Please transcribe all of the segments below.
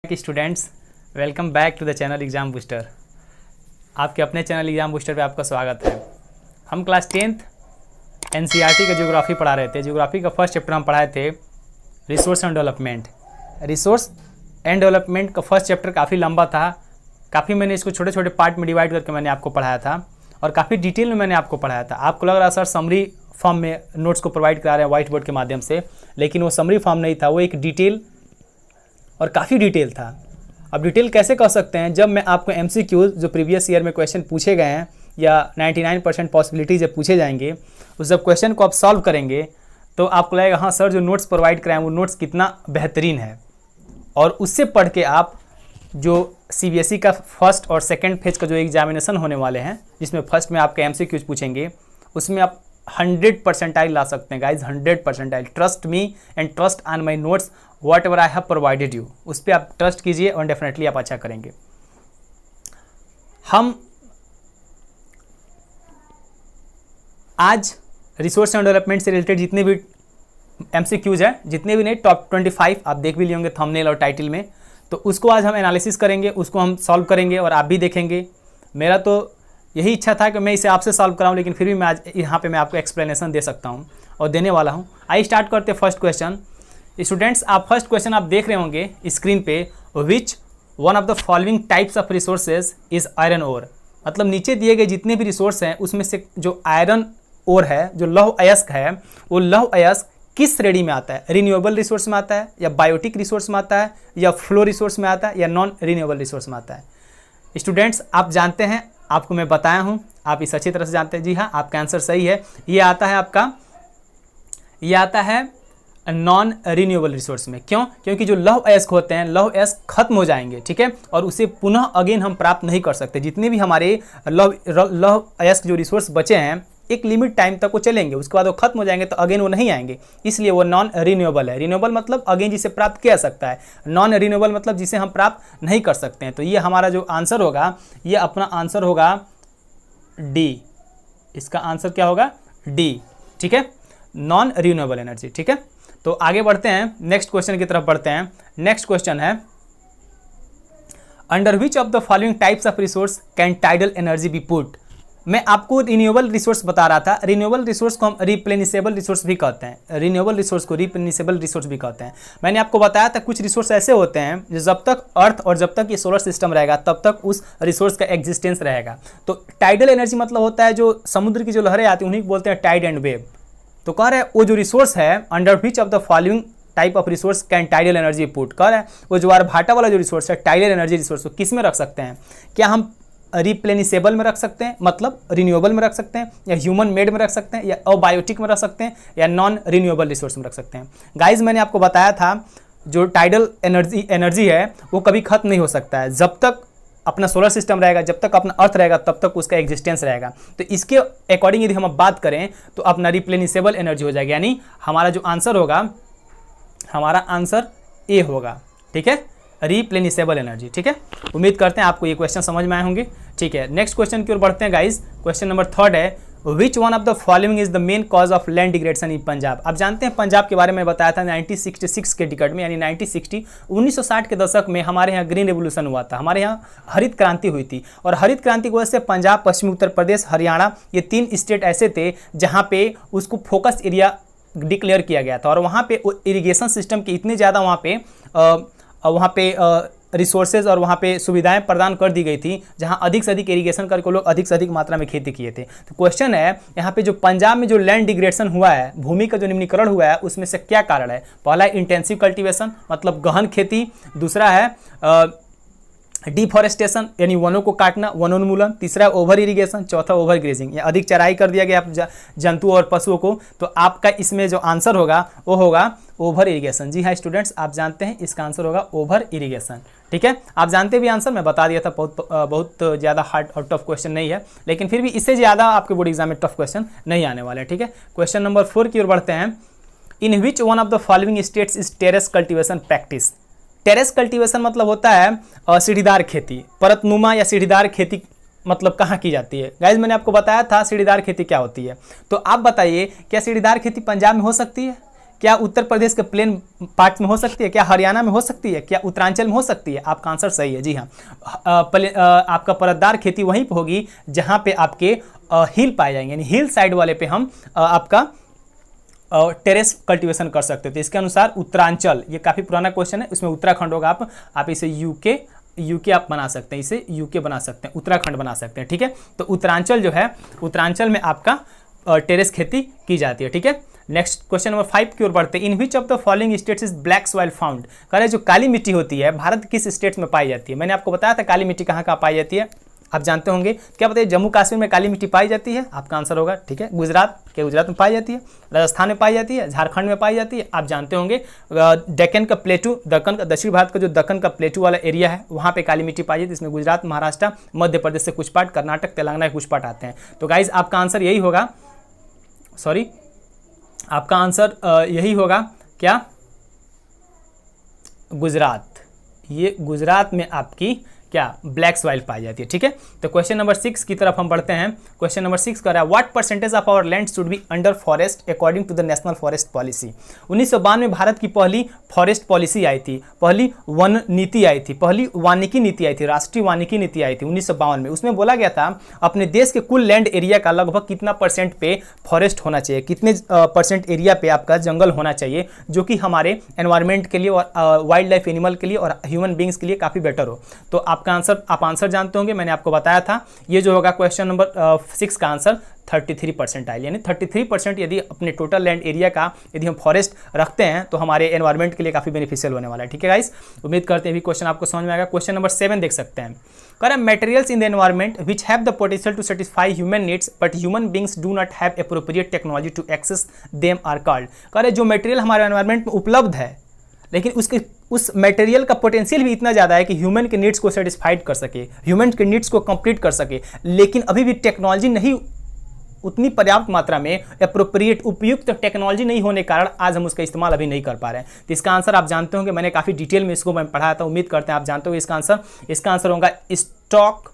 कि students welcome back to the channel exam booster. आपके अपने चैनल एग्ज़ाम बूस्टर पे आपका स्वागत है। हम क्लास 10th एनसीईआरटी का ज्योग्राफी पढ़ा रहे थे। ज्योग्राफी का फर्स्ट चैप्टर हम पढ़ाए थे resource and development. Resource and development का फर्स्ट चैप्टर काफ़ी लंबा था, काफ़ी मैंने इसको छोटे छोटे पार्ट में डिवाइड करके मैंने आपको पढ़ाया था और काफ़ी डिटेल में मैंने आपको पढ़ाया था। आपको लग रहा सर समरी फॉर्म में नोट्स को प्रोवाइड करा रहे हैं व्हाइट बोर्ड के माध्यम से, लेकिन वो समरी फॉर्म नहीं था, वो एक डिटेल और काफ़ी डिटेल था। अब डिटेल कैसे कह सकते हैं, जब मैं आपको एमसीक्यूज जो प्रीवियस ईयर में क्वेश्चन पूछे गए हैं या 99% पॉसिबिलिटी जब पूछे जाएंगे, उस जब क्वेश्चन को आप सॉल्व करेंगे तो आपको लगेगा हाँ सर जो नोट्स प्रोवाइड कराएं वो नोट्स कितना बेहतरीन है। और उससे पढ़ के आप जो सीबीएसई का फर्स्ट और सेकेंड फेज का जो एग्जामिनेशन होने वाले हैं, जिसमें फर्स्ट में आपके एमसीक्यूज पूछेंगे, उसमें आप 100 परसेंटाइल ला सकते हैं guys, 100 percentile. Trust me and trust on my notes what ever I have provided you. उस पर आप ट्रस्ट कीजिए और डेफिनेटली आप अच्छा करेंगे। हम आज रिसोर्स एंड डेवलपमेंट से रिलेटेड जितने भी एमसीक्यूज हैं, जितने भी नहीं, टॉप 25 आप देख भी लिए होंगे थंबनेल और टाइटल में, तो उसको आज हम एनालिसिस करेंगे, उसको हम सॉल्व करेंगे और आप भी देखेंगे। मेरा तो यही इच्छा था कि मैं इसे आपसे सॉल्व कराऊं, लेकिन फिर भी मैं आज यहाँ पे मैं आपको एक्सप्लेनेशन दे सकता हूँ और देने वाला हूँ। आइए स्टार्ट करते हैं फर्स्ट क्वेश्चन। स्टूडेंट्स, आप फर्स्ट क्वेश्चन आप देख रहे होंगे स्क्रीन पे, which one of the following types of resources is iron ore. मतलब नीचे दिए गए जितने भी रिसोर्स हैं उसमें से जो आयरन ओर है, जो लौह अयस्क है, वो लौह अयस्क किस श्रेणी में आता है? रिन्यूएबल रिसोर्स में आता है, या बायोटिक रिसोर्स में आता है, या फ्लो रिसोर्स में आता है, या नॉन रिन्यूएबल रिसोर्स में आता है? स्टूडेंट्स, आप जानते हैं, आपको मैं बताया हूँ, आप इस अच्छी तरह से जानते हैं। जी हाँ, आपका आंसर सही है। ये आता है आपका, ये आता है नॉन रिन्यूएबल रिसोर्स में। क्यों? क्योंकि जो लौह अयस्क होते हैं, लौह अयस्क खत्म हो जाएंगे, ठीक है, और उसे पुनः अगेन हम प्राप्त नहीं कर सकते। जितने भी हमारे लौह अयस्क जो रिसोर्स बचे हैं, एक लिमिट टाइम तक वो चलेंगे, उसके बाद वो खत्म हो जाएंगे तो अगेन वो नहीं आएंगे, इसलिए वो नॉन रिन्यूएबल है। रिन्यूएबल मतलब अगेन जिसे प्राप्त किया जा सकता है, नॉन रिन्यूएबल मतलब जिसे हम प्राप्त नहीं कर सकते हैं। तो ये हमारा जो आंसर होगा, ये अपना आंसर होगा डी। इसका आंसर क्या होगा? डी, ठीक है, नॉन रिन्यूएबल एनर्जी। ठीक है, तो आगे बढ़ते हैं, नेक्स्ट क्वेश्चन की तरफ बढ़ते हैं। नेक्स्ट क्वेश्चन है, under which of the following types of resource can tidal energy B put. मैं आपको रिन्यूएबल रिसोर्स बता रहा था। रिन्यूएबल रिसोर्स को हम रिप्लेनिसेबल रिसोर्स भी कहते हैं। रिन्यूएबल रिसोर्स को रिप्लेनिसेबल रिसोर्स भी कहते हैं। मैंने आपको बताया था कुछ रिसोर्स ऐसे होते हैं जो जब तक अर्थ और जब तक ये सोलर सिस्टम रहेगा तब तक उस रिसोर्स का एग्जिस्टेंस रहेगा। तो टाइडल एनर्जी मतलब होता है जो समुद्र की जो लहरें आती हैं उन्हीं को बोलते हैं टाइड एंड वेव। तो कह रहे हैं वो जो रिसोर्स है, under which of the following type of resource can tidal energy put, कह रहे हैं वो ज्वार भाटा वाला जो रिसोर्स है, टाइडल एनर्जी रिसोर्स को किस में रख सकते हैं? क्या हम रिप्लेनिसेबल में रख सकते हैं, मतलब रिन्यूएबल में रख सकते हैं, या ह्यूमन मेड में रख सकते हैं, या अबायोटिक में रख सकते हैं, या नॉन रिन्यूएबल रिसोर्स में रख सकते हैं? गाइज, मैंने आपको बताया था जो टाइडल एनर्जी है वो कभी खत्म नहीं हो सकता है। जब तक अपना सोलर सिस्टम रहेगा, जब तक अपना अर्थ रहेगा, तब तक उसका एग्जिस्टेंस रहेगा। तो इसके अकॉर्डिंग यदि हम बात करें तो अपना रिप्लेनिसेबल एनर्जी हो जाएगा, यानी हमारा जो आंसर होगा, हमारा आंसर ए होगा। ठीक है, रिप्लेनिसेबल एनर्जी। ठीक है, उम्मीद करते हैं आपको ये क्वेश्चन समझ में आए होंगे। ठीक है, नेक्स्ट क्वेश्चन की ओर बढ़ते हैं गाइज। क्वेश्चन नंबर 3 है, विच one of the following is the main cause of land degradation इन पंजाब। आप जानते हैं पंजाब के बारे में बताया था 1966 के टिकट में, यानी 1960 के दशक में हमारे यहाँ ग्रीन रेवोल्यूशन हुआ था, हमारे यहाँ हरित क्रांति हुई थी। और हरित क्रांति की वजह से पंजाब, पश्चिमी उत्तर प्रदेश, हरियाणा, ये 3 स्टेट ऐसे थे जहाँ पे उसको फोकस एरिया डिक्लेयर किया गया था। और वहाँ पे इरिगेशन सिस्टम की इतने ज़्यादा वहाँ पे रिसोर्सेज और वहाँ पे सुविधाएं प्रदान कर दी गई थी जहाँ अधिक से अधिक इरिगेशन करके लोग अधिक से अधिक मात्रा में खेती किए थे। तो क्वेश्चन है यहाँ पे जो पंजाब में जो लैंड डिग्रेडेशन हुआ है, भूमि का जो निम्नीकरण हुआ है, उसमें से क्या कारण है? पहला है इंटेंसिव कल्टीवेशन, मतलब गहन खेती। दूसरा है डिफॉरेस्टेशन, यानी वनों को काटना, वनोन्मूलन। तीसरा है ओवर इरिगेशन। चौथा ओवर ग्रेजिंग, या अधिक चराई कर दिया गया जंतु और पशुओं को। तो आपका इसमें जो आंसर होगा वो होगा ओवर इरिगेशन। जी हाँ स्टूडेंट्स, आप जानते हैं इसका आंसर होगा ओवर इरिगेशन। ठीक है, आप जानते भी आंसर मैं बता दिया था, बहुत ज़्यादा हार्ड और टफ क्वेश्चन नहीं है, लेकिन फिर भी इससे ज़्यादा आपके बोर्ड एग्जाम में टफ क्वेश्चन नहीं आने वाले। ठीक है, क्वेश्चन नंबर 4 की ओर बढ़ते हैं। In which one of the following states is terrace cultivation practice. Terrace cultivation मतलब होता है सीढ़ीदार खेती, परतनुमा या सीढ़ीदार खेती मतलब कहाँ की जाती है? गाइज, मैंने आपको बताया था सीढ़ीदार खेती क्या होती है। तो आप बताइए, क्या सीढ़ीदार खेती पंजाब में हो सकती है? क्या उत्तर प्रदेश के प्लेन पार्ट में हो सकती है, क्या हरियाणा में हो सकती है, क्या उत्तरांचल में हो सकती है? आपका आंसर सही है, जी हाँ। आपका परतदार खेती वहीं पर होगी जहाँ पे आपके हिल पाए जाएंगे, यानी हिल साइड वाले पे हम आपका टेरेस कल्टीवेशन कर सकते हो। तो इसके अनुसार उत्तरांचल, ये काफ़ी पुराना क्वेश्चन है, इसमें उत्तराखंड होगा। आप इसे यूके आप बना सकते हैं, इसे यूके बना सकते हैं, उत्तराखंड बना सकते हैं, ठीक है। तो उत्तरांचल जो है, उत्तरांचल में आपका टेरेस खेती की जाती है, ठीक है। नेक्स्ट क्वेश्चन नंबर 5 की ओर बढ़ते हैं। In which of the following states is black soil found? कह रहे जो काली मिट्टी होती है भारत किस स्टेट्स में पाई जाती है? मैंने आपको बताया था काली मिट्टी कहाँ पाई जाती है, आप जानते होंगे। क्या बताइए, जम्मू कश्मीर में काली मिट्टी पाई जाती है? आपका आंसर होगा, ठीक है। गुजरात में पाई जाती है, राजस्थान में पाई जाती है, झारखंड में पाई जाती है, आप जानते होंगे। डेक्कन का प्लेटू, दक्कन का, दक्षिण भारत का जो दक्कन का प्लेटू वाला एरिया है वहाँ पे काली मिट्टी पाई जाती है। इसमें गुजरात, महाराष्ट्र, मध्य प्रदेश से कुछ पार्ट, कर्नाटक, तेलंगाना के कुछ पार्ट आते हैं। तो गाइज आपका आंसर यही होगा, सॉरी आपका आंसर यही होगा क्या? गुजरात। ये गुजरात में आपकी क्या ब्लैक सॉइल पाई जाती है, ठीक है। तो क्वेश्चन नंबर 6 की तरफ हम बढ़ते हैं। क्वेश्चन नंबर 6 कर रहा है, what percentage of our land should be under forest according to the national forest policy? 1992 में भारत की पहली फॉरेस्ट पॉलिसी आई थी, पहली वन नीति आई थी, पहली वानिकी नीति आई थी, राष्ट्रीय वानिकी नीति आई थी 1952 में। उसमें बोला गया था अपने देश के कुल लैंड एरिया का लगभग कितना परसेंट पे फॉरेस्ट होना चाहिए, कितने परसेंट एरिया पे आपका जंगल होना चाहिए, जो कि हमारे एनवायरमेंट के लिए और वाइल्ड लाइफ एनिमल के लिए और ह्यूमन बींग्स के लिए काफ़ी बेटर हो। तो आपका आंसर, आप आंसर जानते होंगे, मैंने आपको बताया था। ये जो होगा क्वेश्चन नंबर 6 का आंसर 33% आएगा, यानी 33% यदि अपने टोटल लैंड एरिया का यदि हम फॉरेस्ट रखते हैं तो हमारे एनवायरमेंट के लिए काफ़ी बेनिफिशियल होने वाला है, ठीक है गाइस। उम्मीद करते हैं भी क्वेश्चन आपको समझ में आएगा। क्वेश्चन नंबर 7 देख सकते हैं। कह रहा है materials in the environment which have the potential to satisfy human needs but human beings do not have appropriate technology to access them are called. कह रहे जो मटेरियल हमारे एनवायरमेंट में उपलब्ध है लेकिन उस मटेरियल का पोटेंशियल भी इतना ज़्यादा है कि ह्यूमन के नीड्स को सेटिस्फाइड कर सके, ह्यूमन के नीड्स को कंप्लीट कर सके, लेकिन अभी भी टेक्नोलॉजी नहीं उतनी पर्याप्त मात्रा में, एप्रोप्रिएट उपयुक्त टेक्नोलॉजी नहीं होने के कारण आज हम उसका इस्तेमाल अभी नहीं कर पा रहे हैं। तो इसका आंसर आप जानते होंगे, मैंने काफ़ी डिटेल में इसको मैं पढ़ाया था, उम्मीद करते हैं आप जानते हो इसका आंसर। इसका आंसर होगा स्टॉक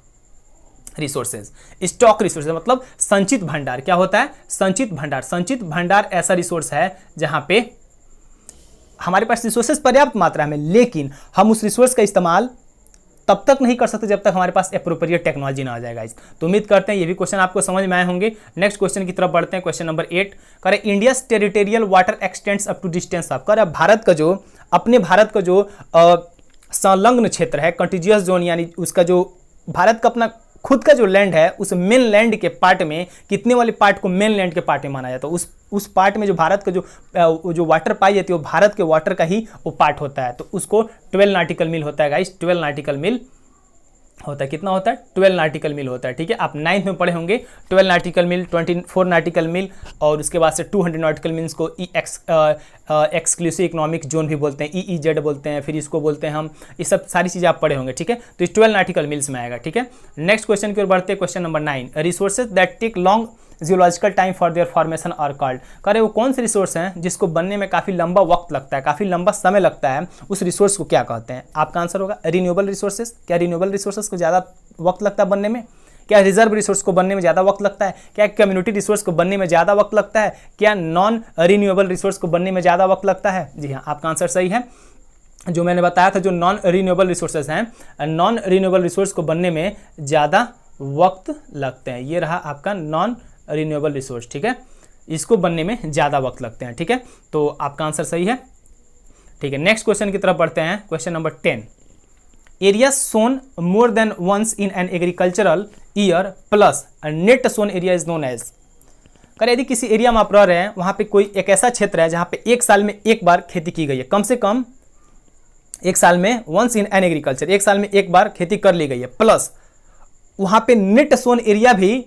रिसोर्सेज। स्टॉक रिसोर्सेज मतलब संचित भंडार। क्या होता है? संचित भंडार। संचित भंडार ऐसा रिसोर्स है जहाँ पे हमारे पास रिसोर्सेज पर्याप्त मात्रा में, लेकिन हम उस रिसोर्स का इस्तेमाल तब तक नहीं कर सकते जब तक हमारे पास एप्रोप्रिएट टेक्नोलॉजी ना आ जाएगा। तो उम्मीद करते हैं ये भी क्वेश्चन आपको समझ में आए होंगे। नेक्स्ट क्वेश्चन की तरफ बढ़ते हैं। क्वेश्चन नंबर 8 करें India's territorial water extends up to distance of. करें भारत का जो संलग्न क्षेत्र है, कंटिजियस जोन, यानी उसका जो भारत का अपना खुद का जो लैंड है उस मेन लैंड के पार्ट में कितने वाले पार्ट को मेन लैंड के पार्ट में माना जाता है? उस पार्ट में जो भारत का जो वाटर पाई जाती है वो भारत के वाटर का ही वो पार्ट होता है। तो उसको 12 नाटिकल मील होता है गाइस, 12 नाटिकल मील होता है। कितना होता है? 12 नाटिकल मील होता है, ठीक है। आप 9th में पढ़े होंगे 12 नाटिकल मील, 24 नाटिकल मील और उसके बाद से 200 नाटिकल मील्स को एक्सक्लूसिव इकोनॉमिक जोन भी बोलते हैं, EEZ बोलते हैं, फिर इसको बोलते हैं हम, ये सब सारी चीज़ें आप पढ़े होंगे, ठीक है। तो इस 12 नाटिकल मील्स में आएगा, ठीक है। नेक्स्ट क्वेश्चन की ओर बढ़ते हैं। Question number 9 resources that take long geological time for their formation are called. कह रहे वो कौन से रिसोर्स हैं जिसको बनने में काफ़ी लंबा वक्त लगता है, काफ़ी लंबा समय लगता है, उस रिसोर्स को क्या कहते हैं? आपका आंसर होगा रिन्यूएबल रिसोर्सेज। क्या रिन्यूएबल रिसोर्सेज को ज़्यादा वक्त लगता है बनने में? क्या रिजर्व रिसोर्स को बनने में ज़्यादा वक्त लगता है? क्या कम्युनिटी रिसोर्स को बनने में ज़्यादा वक्त लगता है? क्या नॉन रिन्यूएबल रिसोर्स को बनने में ज़्यादा वक्त लगता है? जी हाँ, आपका आंसर सही है। जो मैंने बताया था, जो नॉन रिन्यूएबल रिसोर्सेज हैं, नॉन रिन्यूएबल रिसोर्स को बनने में ज़्यादा वक्त लगते हैं। ये रहा आपका नॉन रिन्यूएबल रिसोर्स, ठीक है। इसको बनने में ज़्यादा वक्त लगते हैं, ठीक है। तो आपका आंसर सही है, ठीक है। नेक्स्ट क्वेश्चन की तरफ बढ़ते हैं। Question number 10 area sown more than once in an agricultural year plus net sown area is known as. कर यदि किसी एरिया में आप रह रहे हैं, वहाँ पे कोई एक ऐसा क्षेत्र है जहाँ पे एक साल में एक बार खेती की गई है, कम से कम एक साल में, वंस इन एन एग्रीकल्चर, एक साल में एक बार खेती कर ली गई है, प्लस वहाँ पे नेट सोन एरिया भी,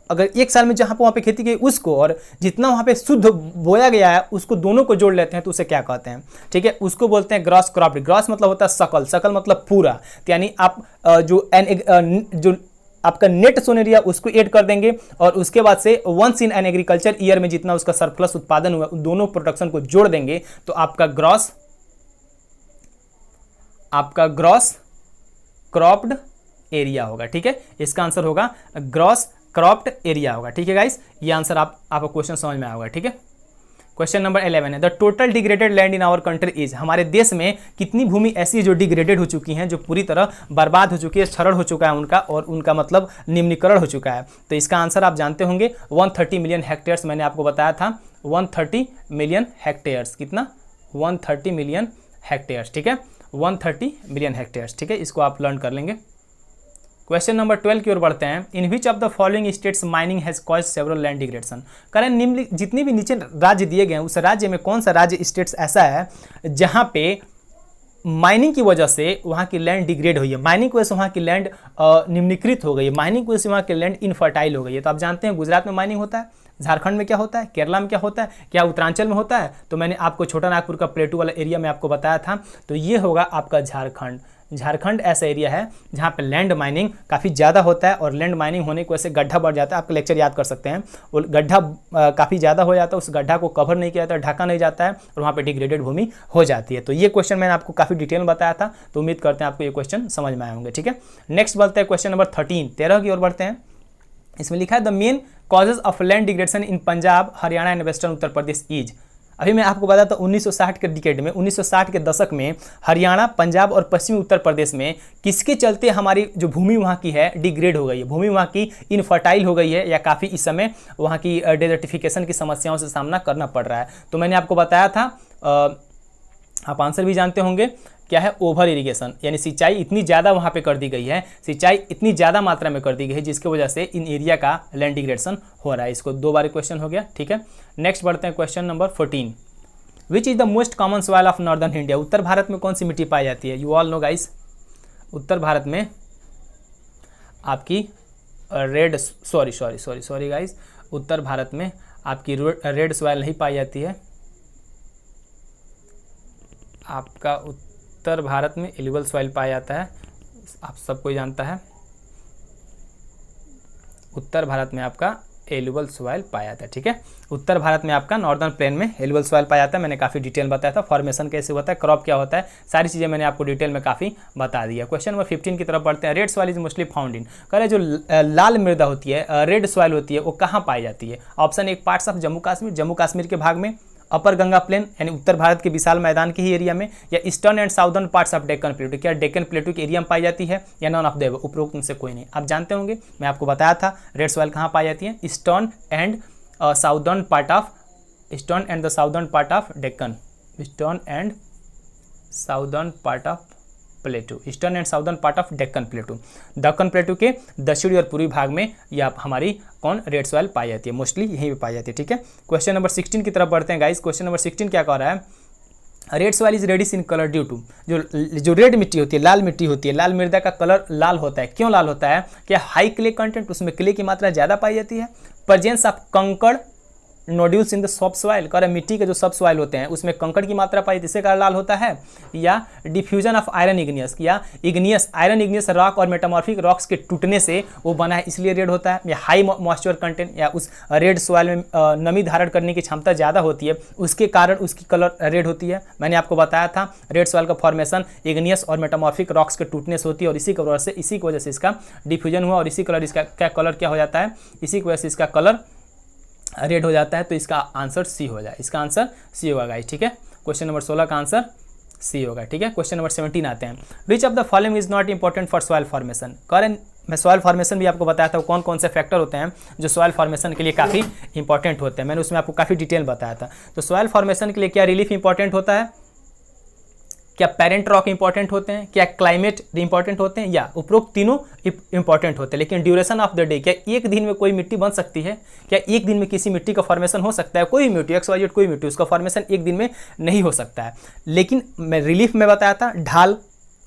अगर एक साल में जहाँ पे वहाँ पे खेती की उसको और जितना वहाँ पे शुद्ध बोया गया है उसको दोनों को जोड़ लेते हैं तो उसे क्या कहते हैं? ठीक है, उसको बोलते हैं ग्रॉस क्रॉप। ग्रॉस मतलब होता है सकल, सकल मतलब पूरा। तो यानी आप जो आपका नेट सोन एरिया उसको ऐड कर देंगे और उसके बाद से once in an agriculture year में जितना उसका सरप्लस उत्पादन हुआ दोनों प्रोडक्शन को जोड़ देंगे तो आपका ग्रॉस क्रॉप्ड एरिया होगा, ठीक है। इसका आंसर होगा ग्रॉस क्रॉप्ड एरिया होगा, ठीक है गाइस। ये आंसर आपको क्वेश्चन समझ में आएगा, ठीक है। क्वेश्चन नंबर 11 है the total degraded land in our country is, हमारे देश में कितनी भूमि ऐसी है जो डिग्रेडेड हो चुकी हैं, जो पूरी तरह बर्बाद हो चुकी है, क्षरण हो चुका है उनका, और उनका मतलब निम्नीकरण हो चुका है। तो इसका आंसर आप जानते होंगे 130 मिलियन हेक्टेयर्स, मैंने आपको बताया था 130 मिलियन हेक्टेयर्स, कितना 130 मिलियन हेक्टेयर्स, ठीक है 130 मिलियन हेक्टेयर्स, ठीक है, इसको आप लर्न कर लेंगे। क्वेश्चन नंबर 12 की ओर बढ़ते हैं। In which of the following states mining has caused several land degradation, करें निम्न जितनी भी नीचे राज्य दिए गए हैं उस राज्य में कौन सा राज्य स्टेट्स ऐसा है जहां पे माइनिंग की वजह से वहाँ की लैंड डिग्रेड हुई है, माइनिंग की वजह से वहाँ की लैंड निम्नीकृत हो गई है, माइनिंग की वजह से वहाँ की लैंड इनफर्टाइल हो गई है। तो आप जानते हैं गुजरात में माइनिंग होता है, झारखंड में क्या होता है, केरला में क्या होता है, क्या उत्तरांचल में होता है, तो मैंने आपको छोटा नागपुर का प्लेटू वाला एरिया में आपको बताया था, तो ये होगा आपका झारखंड। झारखंड ऐसा एरिया है जहाँ पे लैंड माइनिंग काफ़ी ज़्यादा होता है, और लैंड माइनिंग होने की वजह से गड्ढा बढ़ जाता है, आपका लेक्चर याद कर सकते हैं, वो गड्ढा काफ़ी ज़्यादा हो जाता है, उस गड्ढा को कवर नहीं किया जाता, ढका नहीं जाता है, और वहाँ पे डिग्रेडेड भूमि हो जाती है। तो ये क्वेश्चन मैंने आपको काफ़ी डिटेल में बताया था, तो उम्मीद करते हैं आपको ये क्वेश्चन समझ में आए होंगे, ठीक है। नेक्स्ट बढ़ते हैं क्वेश्चन नंबर 13 की ओर बढ़ते हैं। इसमें लिखा है the main causes of land degradation in Punjab, Haryana and western Uttar Pradesh is. अभी मैं आपको बताता हूँ 1960 के डिकेड में, 1960 के दशक में हरियाणा, पंजाब और पश्चिमी उत्तर प्रदेश में किसके चलते हमारी जो भूमि वहाँ की है डिग्रेड हो गई है, भूमि वहाँ की इनफर्टाइल हो गई है, या काफ़ी इस समय वहाँ की डेजर्टिफिकेशन की समस्याओं से सामना करना पड़ रहा है। तो मैंने आपको बताया था, आप आंसर भी जानते होंगे, क्या है, ओवर इरिगेशन, यानी सिंचाई इतनी ज़्यादा वहाँ पे कर दी गई है, सिंचाई इतनी ज़्यादा मात्रा में कर दी गई है जिसकी वजह से इन एरिया का लैंड डिग्रेडेशन हो रहा है। इसको 2 बार क्वेश्चन हो गया, ठीक है। नेक्स्ट बढ़ते हैं question number 14। Which is the most common soil of northern India, उत्तर भारत में कौन सी मिट्टी पाई जाती है? यू ऑल नो गाइस, उत्तर भारत में आपकी सॉरी गाइस, उत्तर भारत में आपकी रेड सॉइल नहीं पाई जाती है, आपका उत्तर भारत में एलुवियल सॉइल पाया जाता है, आप सबको जानता है, उत्तर भारत में आपका एलुवियल सॉइल पाया जाता है, ठीक है। उत्तर भारत में आपका नॉर्दर्न प्लेन में एलुवियल सॉइल पाया जाता है, मैंने काफ़ी डिटेल बताया था, फॉर्मेशन कैसे होता है, क्रॉप क्या होता है, सारी चीज़ें मैंने आपको डिटेल में काफ़ी बता दिया। क्वेश्चन नंबर 15 की तरफ बढ़ते हैं। Red soil is mostly found in, कह जो लाल मृदा होती है, रेड सॉइल होती है, वो कहाँ पाई जाती है? ऑप्शन एक, पार्ट्स ऑफ जम्मू कश्मीर, जम्मू कश्मीर के भाग में, अपर गंगा प्लेन यानी उत्तर भारत के विशाल मैदान के ही एरिया में, या eastern and southern parts of Deccan प्लेटू, क्या डेक्कन प्लेटू के एरिया में पाई जाती है, या नॉन ऑफ द उपरोक्त में से कोई नहीं? आप जानते होंगे, मैं आपको बताया था रेड सॉइल कहाँ पाई जाती है, eastern and southern part of, eastern and the southern part of Deccan, eastern and southern part of प्लेटू, eastern and southern part of Deccan प्लेटू, Deccan प्लेटू के दक्षिणी और पूर्वी भाग में या हमारी कौन रेड सॉइल पाई जाती है, मोस्टली यहीं पे पाई जाती है, ठीक है। क्वेश्चन नंबर 16 की तरफ बढ़ते हैं गाइस। क्वेश्चन नंबर 16 क्या कह रहा है? Red soil is reddish in colour due to, जो रेड मिट्टी होती है, लाल मिट्टी होती है, लाल मृदा का कलर लाल होता है, क्यों लाल होता है? क्या हाई क्ले कंटेंट, उसमें क्ले की मात्रा ज़्यादा पाई जाती है, प्रेजेंस ऑफ कंकड़ nodules in the soft soil, कर मिट्टी के जो सॉफ्ट सॉइल होते हैं उसमें कंकड़ की मात्रा पाई जिससे कारण लाल होता है, या डिफ्यूजन ऑफ आयरन इग्नियस, या इग्नियस आयरन इग्नियस रॉक और मेटामॉर्फिक रॉक्स के टूटने से वो बना है इसलिए रेड होता है, या हाई मॉइस्चर कंटेंट, या उस रेड सॉइल में नमी धारण करने की क्षमता ज़्यादा होती है उसके कारण उसकी कलर रेड होती है। मैंने आपको बताया था रेड सॉइल का फॉर्मेशन इग्नियस और मेटामॉर्फिक रॉक्स के टूटने से होती है, और इसी की वजह से इसका डिफ्यूजन हुआ, और इसी कलर इसका क्या कलर क्या हो जाता है, इसी की वजह से इसका कलर रेड हो जाता है। तो इसका आंसर सी हो जाए, इसका आंसर सी होगा गाइस, ठीक है। क्वेश्चन नंबर 16 का आंसर सी होगा, ठीक है। क्वेश्चन नंबर 17 आते हैं। Which of the following is not important for soil formation, करें मैं सॉइल फॉर्मेशन भी आपको बताया था कौन कौन से फैक्टर होते हैं जो सॉइल फॉर्मेशन के लिए काफ़ी इंपॉर्टेंट होते हैं, मैंने उसमें आपको काफ़ी डिटेल बताया था। तो सॉइल फॉर्मेशन के लिए क्या रिलीफ इंपॉर्टेंट होता है, क्या पेरेंट रॉक इंपॉर्टेंट होते हैं, क्या क्लाइमेट इंपॉर्टेंट होते हैं, या उपरोक्त तीनों इंपॉर्टेंट होते हैं। लेकिन ड्यूरेशन ऑफ द डे, क्या एक दिन में कोई मिट्टी बन सकती है, क्या एक दिन में किसी मिट्टी का फॉर्मेशन हो सकता है? कोई मिट्टी XYZ कोई मिट्टी उसका फॉर्मेशन एक दिन में नहीं हो सकता है। लेकिन मैं रिलीफ में बताया था ढाल,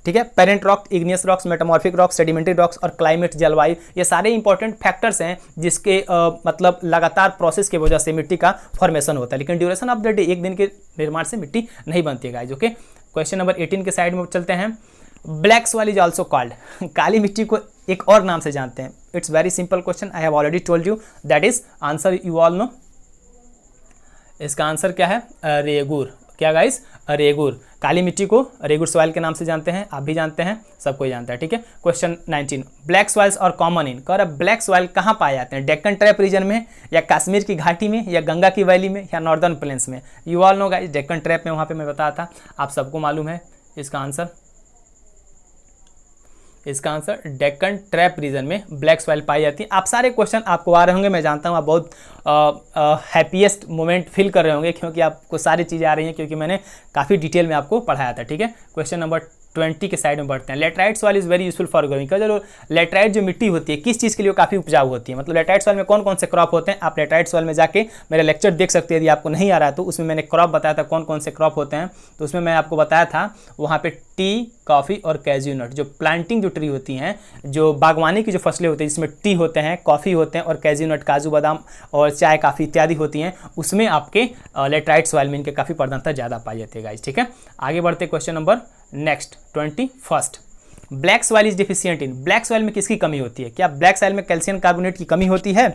ठीक है, parent rock, igneous rocks, metamorphic rocks, sedimentary rocks और क्लाइमेट जलवायु, ये सारे इंपॉर्टेंट फैक्टर्स हैं जिसके मतलब लगातार प्रोसेस की वजह से मिट्टी का फॉर्मेशन होता है। लेकिन ड्यूरेशन ऑफ द डे, एक दिन के निर्माण से मिट्टी नहीं बनती है गाइस, ओके। क्वेश्चन नंबर 18 के साइड में चलते हैं। Black soil is also called, काली मिट्टी को एक और नाम से जानते हैं। It's very simple question, I have already told you, that is answer you all know. इसका आंसर क्या है? रेगूर। क्या गाइस, रेगुर। काली मिट्टी को रेगुर सॉइल के नाम से जानते हैं, आप भी जानते हैं, सब कोई जानता है, ठीक है। क्वेश्चन 19, ब्लैक सॉइल्स और कॉमन इन, कह रहा ब्लैक सॉइल कहाँ पाए जाते हैं, डेक्कन ट्रैप रीजन में, या कश्मीर की घाटी में, या गंगा की वैली में, या नॉर्दर्न प्लेन्स में। You all know guys, Deccan trap में, वहाँ पे मैं बताया था, आप सबको मालूम है इसका आंसर डेक्कन ट्रैप रीजन में ब्लैक सॉइल पाई जाती है। आप सारे क्वेश्चन आपको आ रहे होंगे, मैं जानता हूँ आप बहुत हैप्पीएस्ट मोमेंट फील कर रहे होंगे, क्योंकि आपको सारी चीज़ें आ रही हैं, क्योंकि मैंने काफ़ी डिटेल में आपको पढ़ाया था, ठीक है। क्वेश्चन नंबर 20 के साइड में बढ़ते हैं। Laterite soil is very useful for growing, चलो लेटराइट जो मिट्टी होती है किस चीज़ के लिए काफ़ी उपजाऊ होती है, मतलब लेटराइट सॉइल में कौन कौन से क्रॉप होते हैं, आप लेटराइट सॉइल में जाके मेरा लेक्चर देख सकते हैं, यदि आपको नहीं आ रहा है तो उसमें मैंने क्रॉप बताया था कौन कौन से क्रॉप होते हैं, तो उसमें मैं आपको बताया था वहाँ पे टी, कॉफ़ी और कैज्यू नट, जो प्लांटिंग जो ट्री होती हैं, जो बागवानी की जो फसलें होती हैं जिसमें टी होते हैं, कॉफ़ी होते हैं और कैज्यू नट, काजू बादाम और चाय काफ़ी इत्यादि होती हैं, उसमें आपके लेटराइट सॉइल में इनके काफ़ी प्रधानता ज़्यादा पाई जाती है गाइस, ठीक है। आगे बढ़ते question number next 21, black soil is deficient in, black soil में किसकी कमी होती है, क्या ब्लैक सॉइल में कैल्शियम कार्बोनेट की कमी होती है,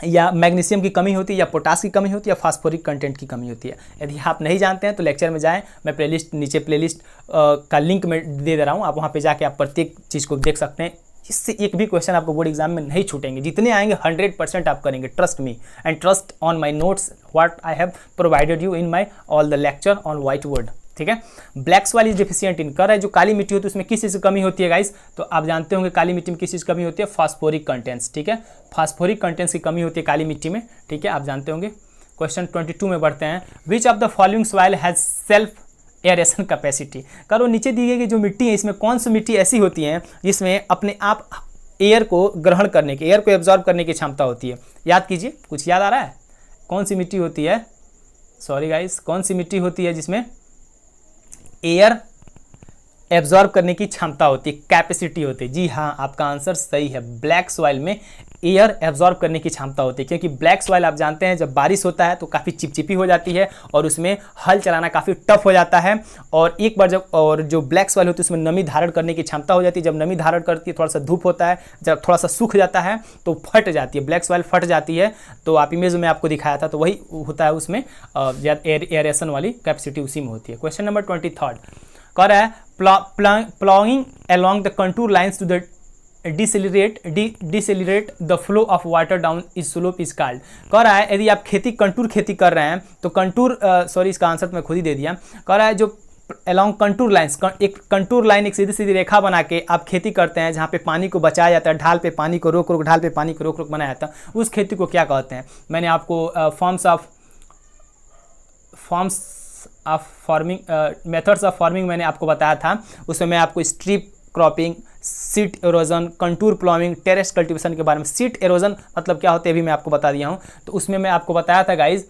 या मैग्नीशियम की कमी होती है, या पोटास की कमी होती है, या फास्फोरिक कंटेंट की कमी होती है। यदि आप नहीं जानते हैं तो लेक्चर में जाएं, मैं प्लेलिस्ट नीचे प्लेलिस्ट का लिंक में दे रहा हूं, आप वहां पे जाके आप प्रत्येक चीज़ को देख सकते हैं। इससे एक भी क्वेश्चन आपको बोर्ड एग्जाम में नहीं छूटेंगे, जितने आएंगे 100% आप करेंगे, trust me and trust on my notes what I have provided you in my all the lecture on white board, ठीक है। Black soil is deficient in, कर रहा है जो काली मिट्टी होती है उसमें किस चीज़ की कमी होती है गाइस, तो आप जानते होंगे काली मिट्टी में किस चीज़ की कमी होती है, फास्फोरिक कंटेंट्स, ठीक है, फास्फोरिक कंटेंट्स की कमी होती है काली मिट्टी में, ठीक है, आप जानते होंगे। क्वेश्चन 22 में बढ़ते हैं, which of the following soil has self aeration capacity, करो नीचे दी गई जो मिट्टी है इसमें कौन सी मिट्टी ऐसी होती है जिसमें अपने आप एयर को ग्रहण करने की, एयर को एब्जॉर्ब करने की क्षमता होती है, याद कीजिए, कुछ याद आ रहा है, कौन सी मिट्टी होती है, सॉरी गाइस, कौन सी मिट्टी होती है जिसमें एयर एब्जॉर्ब करने की क्षमता होती है, कैपेसिटी होती है, जी हाँ आपका आंसर सही है, ब्लैक सॉइल में एयर एब्जॉर्ब करने की क्षमता होती है, क्योंकि ब्लैक सॉइल आप जानते हैं जब बारिश होता है तो काफ़ी चिपचिपी हो जाती है और उसमें हल चलाना काफ़ी टफ हो जाता है, और एक बार जो ब्लैक सॉइल होती है उसमें नमी धारण करने की क्षमता हो जाती है, जब नमी धारण करती है थोड़ा सा धूप होता है, जब थोड़ा सा सूख जाता है तो फट जाती है, ब्लैक सॉइल फट जाती है, तो आप इमेज में आपको दिखाया था तो वही होता है, उसमें एयरेशन वाली कैपेसिटी उसी में होती है। क्वेश्चन नंबर 23 कह रहा है ploughing along the contour lines to the decelerate the flow of water down its slope is called, कह रहा है यदि आप कंटूर खेती कर रहे हैं तो कंटूर, सॉरी इसका आंसर तो मैं खुद ही दे दिया, कह रहा है जो along कंटूर लाइन्स, एक कंटूर लाइन एक सीधी सीधी रेखा बना के आप खेती करते हैं जहाँ पे पानी को बचाया जाता है, ढाल पे पानी को रोक रोक, ढाल पे पानी को रोक रोक बनाया जाता है, उस खेती को क्या कहते हैं। मैंने आपको forms of farming, methods of farming मैंने आपको बताया था, उसमें मैं आपको strip cropping, sheet erosion, contour ploughing, terrace cultivation के बारे में, सीट एरोजन मतलब क्या होता है अभी मैं आपको बता दिया हूँ, तो उसमें मैं आपको बताया था गाइज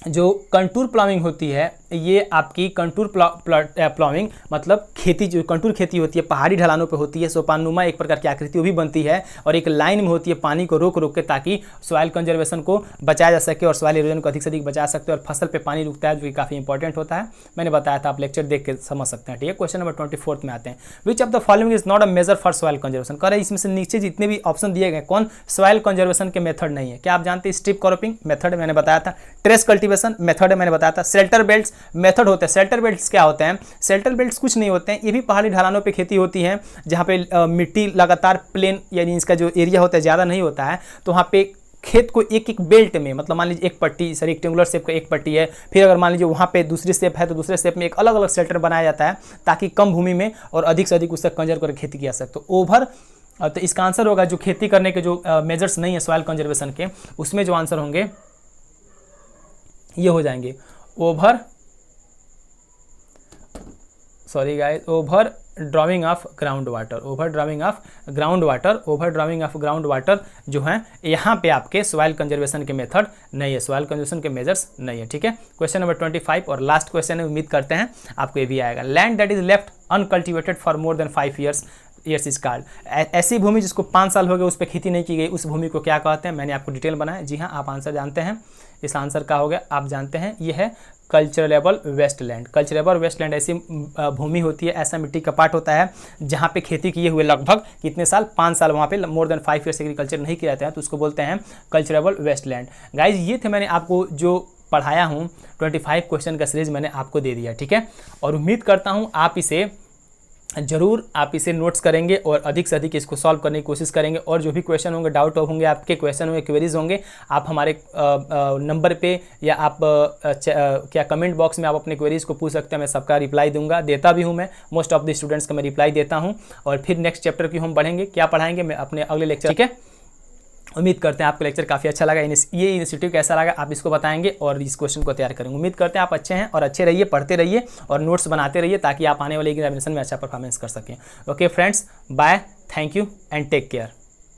जो कंटूर प्लॉविंग होती है ये आपकी कंटूर प्लॉविंग मतलब खेती, जो कंटूर खेती होती है पहाड़ी ढलानों पे होती है, सोपानुमा एक प्रकार की आकृति वो भी बनती है और एक लाइन में होती है पानी को रोक रोक के, ताकि सॉइल कंजर्वेशन को बचाया जा सके और सॉइल इरोजन को अधिक से अधिक बचा सकते हैं और फसल पे पानी रुकता है जो कि काफ़ी इंपॉर्टेंट होता है, मैंने बताया था, आप लेक्चर देख के समझ सकते हैं, ठीक है। क्वेश्चन नंबर 24 में आते हैं, which of the following is not a major for soil conservation, कह रहे इसमें से नीचे जितने भी ऑप्शन दिए गए कौन सॉइल कंजर्वेशन के मेथड नहीं है, क्या आप जानते हैं स्ट्रिप क्रॉपिंग मेथड मैंने बताया था, टेरेस कल्टीवेशन मेथड मैंने बताया था, शेल्टर बेल्ट्स मेथड होते हैं। शेल्टर बेल्ट्स क्या होते हैं, शेल्टर बेल्ट्स कुछ नहीं होते हैं, ये भी पहाड़ी ढलानों पे खेती होती है जहाँ पे मिट्टी लगातार प्लेन यानी इसका जो एरिया होता है ज़्यादा नहीं होता है, तो वहाँ पे खेत को एक एक बेल्ट में, मतलब मान लीजिए एक पट्टी, सर रेक्टेंगुलर शेप का एक पट्टी है, फिर अगर मान लीजिए वहाँ पे दूसरी शेप है तो दूसरे शेप में एक अलग अलग शेल्टर बनाया जाता है ताकि कम भूमि में और अधिक से अधिक उससे कंजर्व करके खेती किया सकते। तो ओवर, तो इसका आंसर होगा जो खेती करने के जो मेजर्स नहीं है सॉइल कंजर्वेशन के, उसमें जो आंसर होंगे ये हो जाएंगे over, sorry guys, over drawing of ground water, over drawing of ground water, over drawing of ground water जो है यहाँ पे आपके सॉइल कंजर्वेशन के मेथड नहीं है, सॉइल कंजर्वेशन के मेजर्स नहीं है, ठीक है। क्वेश्चन नंबर 25 और लास्ट क्वेश्चन है, उम्मीद करते हैं आपको ये भी आएगा। Land that is left uncultivated for more than 5 years is called, ऐसी भूमि जिसको 5 साल हो गए उस पर खेती नहीं की गई उस भूमि को क्या कहते हैं, मैंने आपको डिटेल बनाया, जी हाँ आप आंसर जानते हैं, इस आंसर का हो गया आप जानते हैं, ये है कल्चरेबल वेस्टलैंड। कल्चरेबल वेस्टलैंड ऐसी भूमि होती है, ऐसा मिट्टी का पार्ट होता है जहाँ पे खेती किए हुए लगभग कितने साल, 5 साल, वहाँ पे मोर देन 5 ईयर्स एग्रीकल्चर नहीं किया जाता है तो उसको बोलते हैं कल्चरेबल वेस्टलैंड। गाइज ये थे मैंने आपको जो पढ़ाया हूँ 25 क्वेश्चन का सीरीज मैंने आपको दे दिया, ठीक है। और उम्मीद करता हूँ आप इसे ज़रूर आप इसे नोट्स करेंगे और अधिक से अधिक इसको सॉल्व करने की कोशिश करेंगे। और जो भी क्वेश्चन होंगे, डाउट होंगे, आपके क्वेश्चन होंगे, क्वेरीज होंगे, आप हमारे नंबर पे या आप क्या कमेंट बॉक्स में आप अपने क्वेरीज को पूछ सकते हैं। मैं सबका रिप्लाई दूंगा, देता भी हूं। मैं मोस्ट ऑफ द स्टूडेंट्स का मैं रिप्लाई देता हूं। और फिर नेक्स्ट चैप्टर की हम बढ़ेंगे, क्या पढ़ाएंगे मैं अपने अगले लेक्चर, ठीक है। उम्मीद करते हैं आपको लेक्चर काफ़ी अच्छा लगा। ये इनिशिएटिव कैसा लगा आप इसको बताएंगे और इस क्वेश्चन को तैयार करेंगे। उम्मीद करते हैं आप अच्छे हैं और अच्छे रहिए, पढ़ते रहिए और नोट्स बनाते रहिए ताकि आप आने वाले एग्जामिनेशन में अच्छा परफॉर्मेंस कर सकें। Okay friends, bye, thank you and take care.